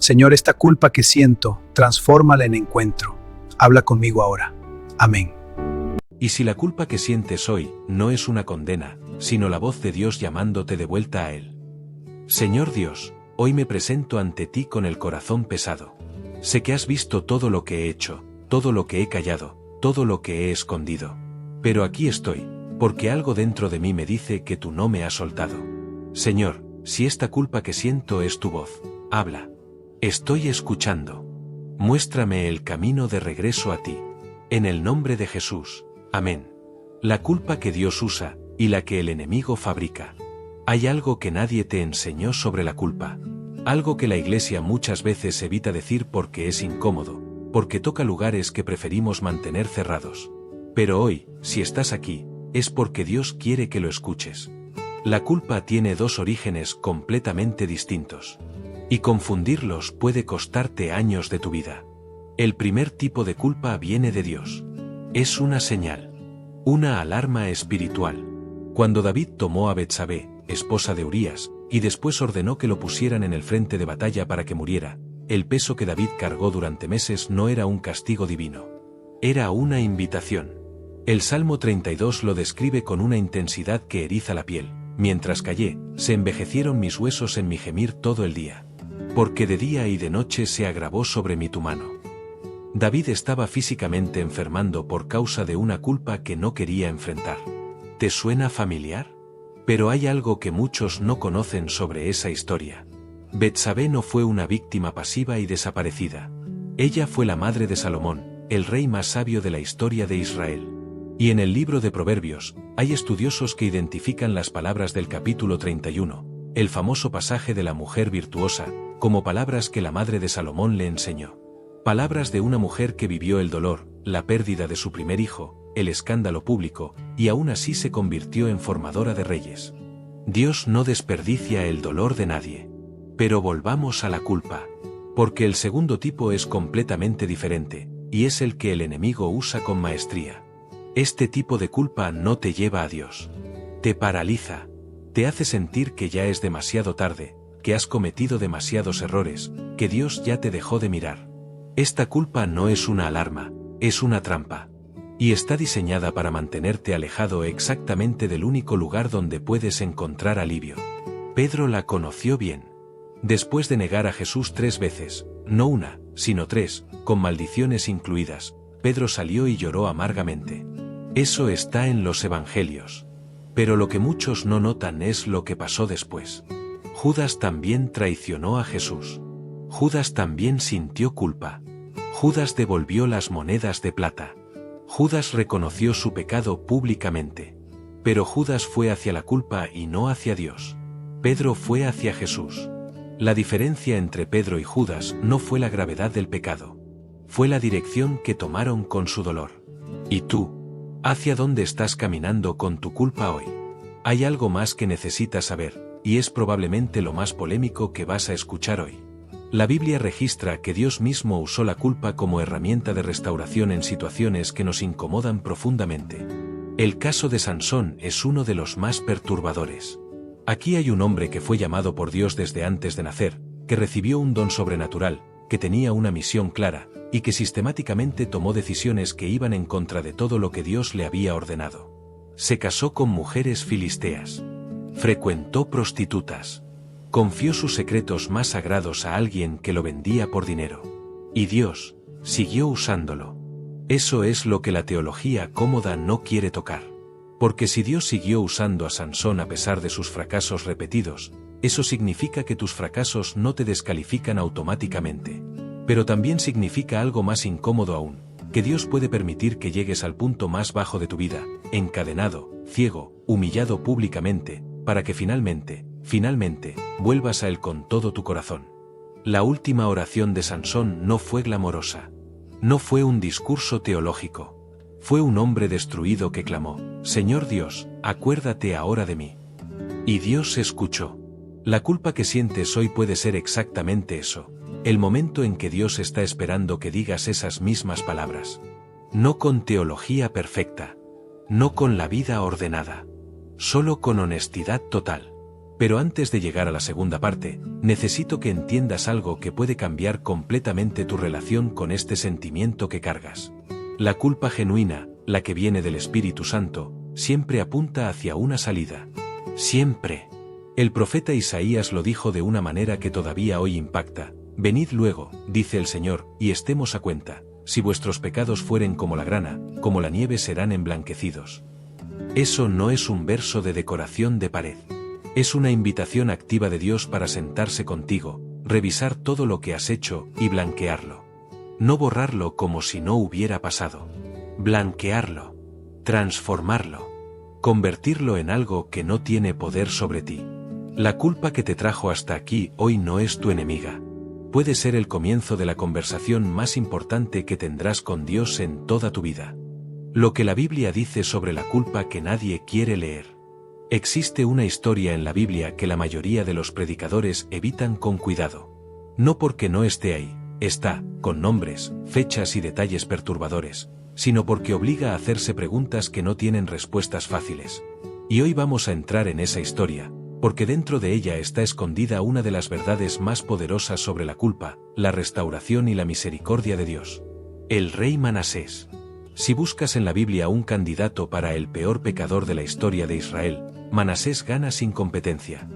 Señor, esta culpa que siento, transfórmala en encuentro. Habla conmigo ahora. Amén. Y si la culpa que sientes hoy no es una condena, sino la voz de Dios llamándote de vuelta a Él. Señor Dios, hoy me presento ante ti con el corazón pesado. Sé que has visto todo lo que he hecho, todo lo que he callado, todo lo que he escondido. Pero aquí estoy, porque algo dentro de mí me dice que tú no me has soltado. Señor, si esta culpa que siento es tu voz, habla. Estoy escuchando. Muéstrame el camino de regreso a ti. En el nombre de Jesús. Amén. La culpa que Dios usa, y la que el enemigo fabrica. Hay algo que nadie te enseñó sobre la culpa. Algo que la Iglesia muchas veces evita decir porque es incómodo, porque toca lugares que preferimos mantener cerrados. Pero hoy, si estás aquí, es porque Dios quiere que lo escuches. La culpa tiene dos orígenes completamente distintos. Y confundirlos puede costarte años de tu vida. El primer tipo de culpa viene de Dios. Es una señal. Una alarma espiritual. Cuando David tomó a Betsabé, esposa de Urías, y después ordenó que lo pusieran en el frente de batalla para que muriera, el peso que David cargó durante meses no era un castigo divino. Era una invitación. El Salmo 32 lo describe con una intensidad que eriza la piel. Mientras callé, se envejecieron mis huesos en mi gemir todo el día. Porque de día y de noche se agravó sobre mí tu mano. David estaba físicamente enfermando por causa de una culpa que no quería enfrentar. ¿Te suena familiar? Pero hay algo que muchos no conocen sobre esa historia. Betsabé no fue una víctima pasiva y desaparecida. Ella fue la madre de Salomón, el rey más sabio de la historia de Israel. Y en el libro de Proverbios, hay estudiosos que identifican las palabras del capítulo 31, el famoso pasaje de la mujer virtuosa, como palabras que la madre de Salomón le enseñó. Palabras de una mujer que vivió el dolor, la pérdida de su primer hijo, el escándalo público, y aún así se convirtió en formadora de reyes. Dios no desperdicia el dolor de nadie. Pero volvamos a la culpa. Porque el segundo tipo es completamente diferente, y es el que el enemigo usa con maestría. Este tipo de culpa no te lleva a Dios. Te paraliza. Te hace sentir que ya es demasiado tarde, que has cometido demasiados errores, que Dios ya te dejó de mirar. Esta culpa no es una alarma, es una trampa. Y está diseñada para mantenerte alejado exactamente del único lugar donde puedes encontrar alivio. Pedro la conoció bien. Después de negar a Jesús 3 veces, no una, sino 3, con maldiciones incluidas, Pedro salió y lloró amargamente. Eso está en los evangelios. Pero lo que muchos no notan es lo que pasó después. Judas también traicionó a Jesús. Judas también sintió culpa. Judas devolvió las monedas de plata. Judas reconoció su pecado públicamente. Pero Judas fue hacia la culpa y no hacia Dios. Pedro fue hacia Jesús. La diferencia entre Pedro y Judas no fue la gravedad del pecado. Fue la dirección que tomaron con su dolor. ¿Y tú? ¿Hacia dónde estás caminando con tu culpa hoy? Hay algo más que necesitas saber, y es probablemente lo más polémico que vas a escuchar hoy. La Biblia registra que Dios mismo usó la culpa como herramienta de restauración en situaciones que nos incomodan profundamente. El caso de Sansón es uno de los más perturbadores. Aquí hay un hombre que fue llamado por Dios desde antes de nacer, que recibió un don sobrenatural, que tenía una misión clara, y que sistemáticamente tomó decisiones que iban en contra de todo lo que Dios le había ordenado. Se casó con mujeres filisteas. Frecuentó prostitutas. Confió sus secretos más sagrados a alguien que lo vendía por dinero. Y Dios siguió usándolo. Eso es lo que la teología cómoda no quiere tocar. Porque si Dios siguió usando a Sansón a pesar de sus fracasos repetidos, eso significa que tus fracasos no te descalifican automáticamente. Pero también significa algo más incómodo aún, que Dios puede permitir que llegues al punto más bajo de tu vida, encadenado, ciego, humillado públicamente, para que finalmente, vuelvas a Él con todo tu corazón. La última oración de Sansón no fue glamorosa. No fue un discurso teológico. Fue un hombre destruido que clamó: Señor Dios, acuérdate ahora de mí. Y Dios escuchó. La culpa que sientes hoy puede ser exactamente eso. El momento en que Dios está esperando que digas esas mismas palabras. No con teología perfecta. No con la vida ordenada. Solo con honestidad total. Pero antes de llegar a la segunda parte, necesito que entiendas algo que puede cambiar completamente tu relación con este sentimiento que cargas. La culpa genuina, la que viene del Espíritu Santo, siempre apunta hacia una salida. Siempre. El profeta Isaías lo dijo de una manera que todavía hoy impacta. Venid luego, dice el Señor, y estemos a cuenta. Si vuestros pecados fueren como la grana, como la nieve serán emblanquecidos. Eso no es un verso de decoración de pared. Es una invitación activa de Dios para sentarse contigo, revisar todo lo que has hecho y blanquearlo. No borrarlo como si no hubiera pasado. Blanquearlo. Transformarlo. Convertirlo en algo que no tiene poder sobre ti. La culpa que te trajo hasta aquí hoy no es tu enemiga. Puede ser el comienzo de la conversación más importante que tendrás con Dios en toda tu vida. Lo que la Biblia dice sobre la culpa que nadie quiere leer. Existe una historia en la Biblia que la mayoría de los predicadores evitan con cuidado. No porque no esté ahí, está, con nombres, fechas y detalles perturbadores, sino porque obliga a hacerse preguntas que no tienen respuestas fáciles. Y hoy vamos a entrar en esa historia, porque dentro de ella está escondida una de las verdades más poderosas sobre la culpa, la restauración y la misericordia de Dios. El rey Manasés. Si buscas en la Biblia un candidato para el peor pecador de la historia de Israel, Manasés gana sin competencia.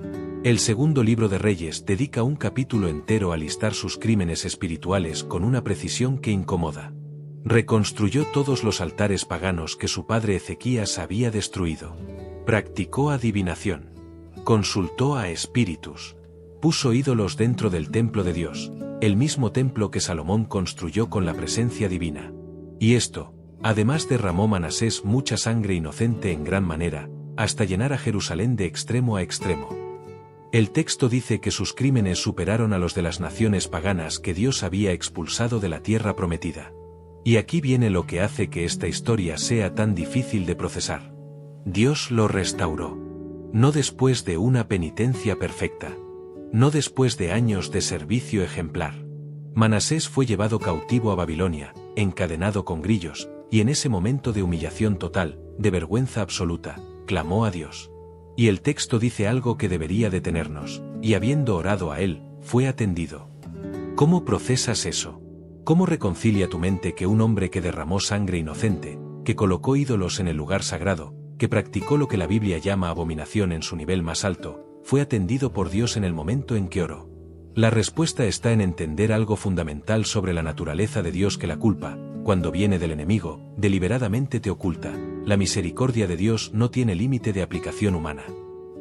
El segundo libro de Reyes dedica un capítulo entero a listar sus crímenes espirituales con una precisión que incomoda. Reconstruyó todos los altares paganos que su padre Ezequías había destruido. Practicó adivinación. Consultó a espíritus. Puso ídolos dentro del templo de Dios, el mismo templo que Salomón construyó con la presencia divina. Y esto, además derramó Manasés mucha sangre inocente en gran manera, hasta llenar a Jerusalén de extremo a extremo. El texto dice que sus crímenes superaron a los de las naciones paganas que Dios había expulsado de la tierra prometida. Y aquí viene lo que hace que esta historia sea tan difícil de procesar. Dios lo restauró. No después de una penitencia perfecta. No después de años de servicio ejemplar. Manasés fue llevado cautivo a Babilonia, encadenado con grillos, y en ese momento de humillación total, de vergüenza absoluta, clamó a Dios. Y el texto dice algo que debería detenernos, y habiendo orado a él, fue atendido. ¿Cómo procesas eso? ¿Cómo reconcilia tu mente que un hombre que derramó sangre inocente, que colocó ídolos en el lugar sagrado, que practicó lo que la Biblia llama abominación en su nivel más alto, fue atendido por Dios en el momento en que oró? La respuesta está en entender algo fundamental sobre la naturaleza de Dios, que la culpa, cuando viene del enemigo, deliberadamente te oculta. La misericordia de Dios no tiene límite de aplicación humana.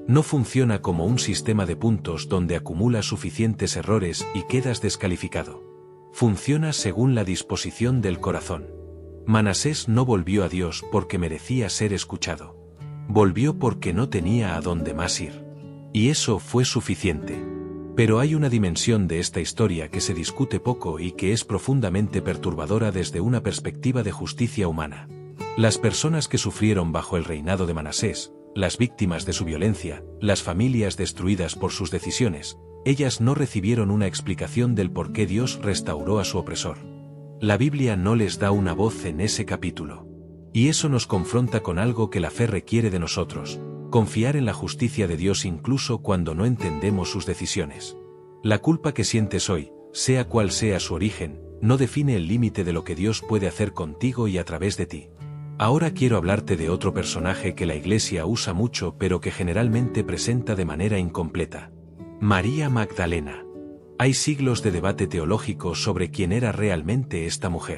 No funciona como un sistema de puntos donde acumulas suficientes errores y quedas descalificado. Funciona según la disposición del corazón. Manasés no volvió a Dios porque merecía ser escuchado. Volvió porque no tenía a dónde más ir. Y eso fue suficiente. Pero hay una dimensión de esta historia que se discute poco y que es profundamente perturbadora desde una perspectiva de justicia humana. Las personas que sufrieron bajo el reinado de Manasés, las víctimas de su violencia, las familias destruidas por sus decisiones, ellas no recibieron una explicación del por qué Dios restauró a su opresor. La Biblia no les da una voz en ese capítulo. Y eso nos confronta con algo que la fe requiere de nosotros: confiar en la justicia de Dios incluso cuando no entendemos sus decisiones. La culpa que sientes hoy, sea cual sea su origen, no define el límite de lo que Dios puede hacer contigo y a través de ti. Ahora quiero hablarte de otro personaje que la Iglesia usa mucho pero que generalmente presenta de manera incompleta. María Magdalena. Hay siglos de debate teológico sobre quién era realmente esta mujer.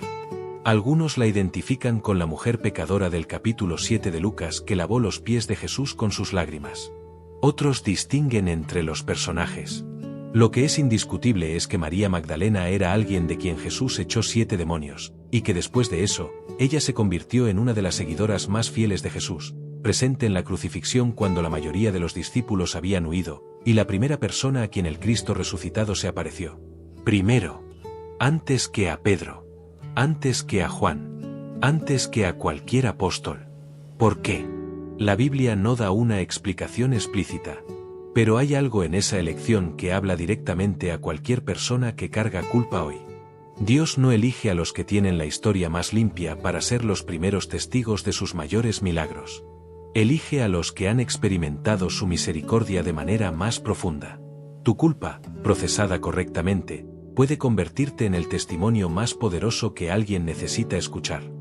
Algunos la identifican con la mujer pecadora del capítulo 7 de Lucas que lavó los pies de Jesús con sus lágrimas. Otros distinguen entre los personajes. Lo que es indiscutible es que María Magdalena era alguien de quien Jesús echó 7 demonios, y que después de eso, ella se convirtió en una de las seguidoras más fieles de Jesús, presente en la crucifixión cuando la mayoría de los discípulos habían huido, y la primera persona a quien el Cristo resucitado se apareció. Primero, antes que a Pedro, antes que a Juan, antes que a cualquier apóstol. ¿Por qué? La Biblia no da una explicación explícita. Pero hay algo en esa elección que habla directamente a cualquier persona que carga culpa hoy. Dios no elige a los que tienen la historia más limpia para ser los primeros testigos de sus mayores milagros. Elige a los que han experimentado su misericordia de manera más profunda. Tu culpa, procesada correctamente, puede convertirte en el testimonio más poderoso que alguien necesita escuchar.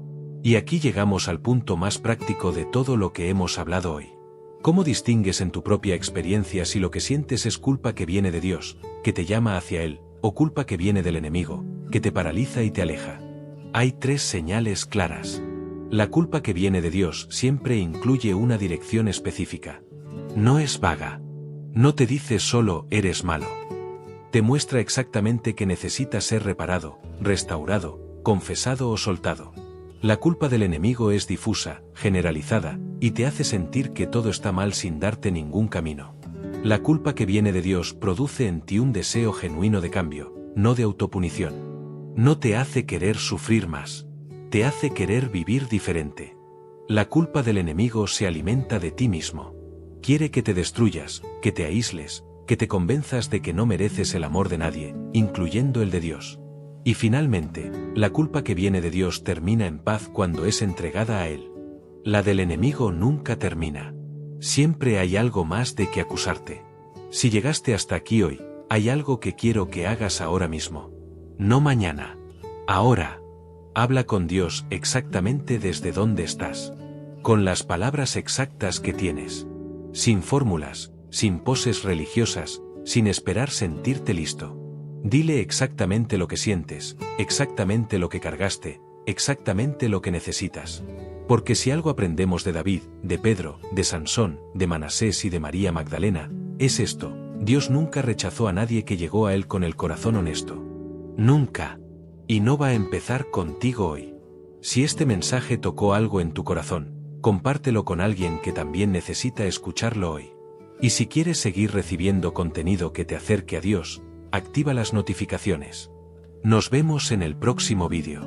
Y aquí llegamos al punto más práctico de todo lo que hemos hablado hoy. ¿Cómo distingues en tu propia experiencia si lo que sientes es culpa que viene de Dios, que te llama hacia Él, o culpa que viene del enemigo, que te paraliza y te aleja? Hay 3 señales claras. La culpa que viene de Dios siempre incluye una dirección específica. No es vaga. No te dice solo eres malo. Te muestra exactamente que necesitas ser reparado, restaurado, confesado o soltado. La culpa del enemigo es difusa, generalizada, y te hace sentir que todo está mal sin darte ningún camino. La culpa que viene de Dios produce en ti un deseo genuino de cambio, no de autopunición. No te hace querer sufrir más. Te hace querer vivir diferente. La culpa del enemigo se alimenta de ti mismo. Quiere que te destruyas, que te aísles, que te convenzas de que no mereces el amor de nadie, incluyendo el de Dios. Y finalmente, la culpa que viene de Dios termina en paz cuando es entregada a Él. La del enemigo nunca termina. Siempre hay algo más de que acusarte. Si llegaste hasta aquí hoy, hay algo que quiero que hagas ahora mismo. No mañana. Ahora. Habla con Dios exactamente desde donde estás. Con las palabras exactas que tienes. Sin fórmulas, sin poses religiosas, sin esperar sentirte listo. Dile exactamente lo que sientes, exactamente lo que cargaste, exactamente lo que necesitas. Porque si algo aprendemos de David, de Pedro, de Sansón, de Manasés y de María Magdalena, es esto: Dios nunca rechazó a nadie que llegó a Él con el corazón honesto. Nunca. Y no va a empezar contigo hoy. Si este mensaje tocó algo en tu corazón, compártelo con alguien que también necesita escucharlo hoy. Y si quieres seguir recibiendo contenido que te acerque a Dios, activa las notificaciones. Nos vemos en el próximo vídeo.